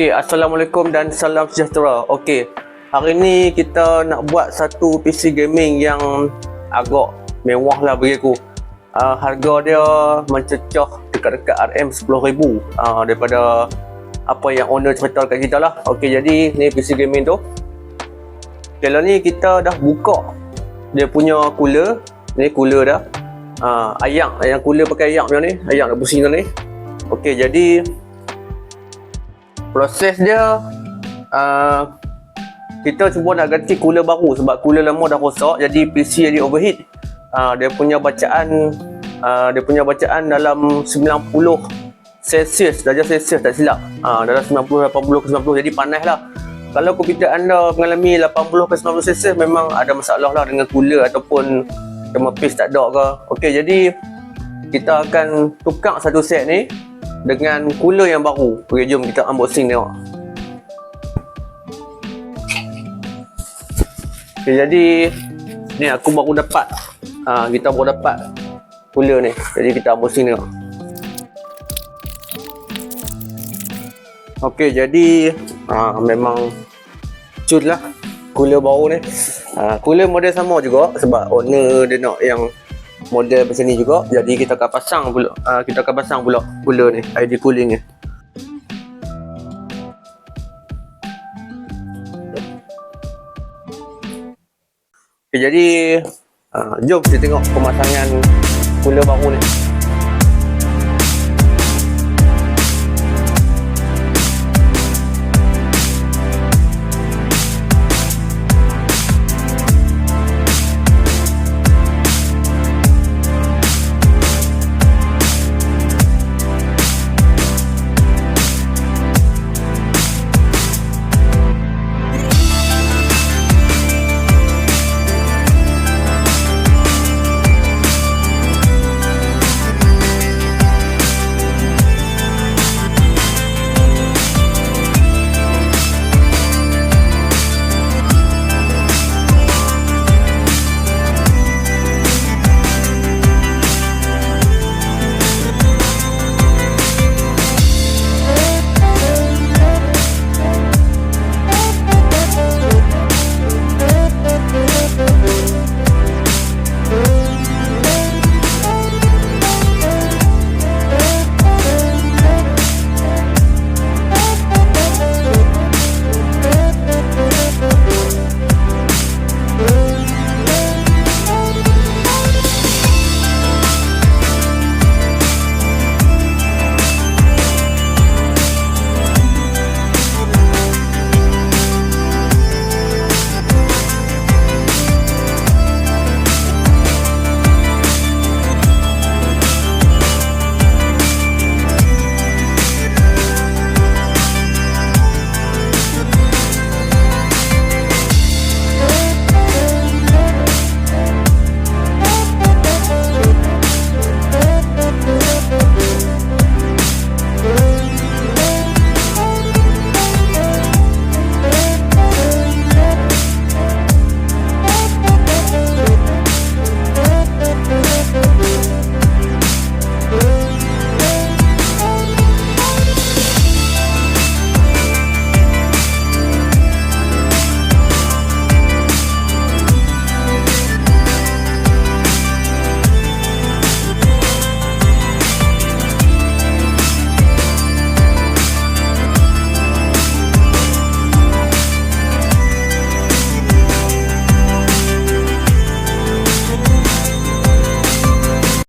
Okay, Assalamualaikum dan salam sejahtera. Okey, hari ni kita nak buat satu PC gaming yang agak mewah lah bagi aku. Harga dia mencecah dekat-dekat RM10,000 daripada apa yang owner cerita kat kita lah. Okey, jadi ni PC gaming tu. Kalau ni kita dah buka dia punya cooler. Ni cooler dah. Yang cooler pakai ayak punya ni, ayak nak pusing ni. Okey, jadi proses dia kita cuba nak ganti cooler baru sebab cooler lama dah rosak, jadi PC jadi overheat. Dia punya bacaan dalam 90 Celsius, darjah Celsius tak silap. Dalam 90, 80 ke 90, jadi panas lah. Kalau komputer anda mengalami 80 ke 90 Celsius, memang ada masalah lah dengan cooler ataupun thermopist tak ada ke. Okey, jadi kita akan tukar satu set ni dengan cooler yang baru. Okey, jom kita unboxing tengok. Okey, jadi ni aku baru dapat. Kita baru dapat cooler ni. Jadi kita unboxing tengok. Okey, jadi memang cun lah cooler baru ni. Cooler model sama juga sebab owner dia nak yang model macam ni juga. Jadi kita akan pasang pula cooler ni, ID cooling ni. Okay, jadi jom kita tengok pemasangan cooler baru ni.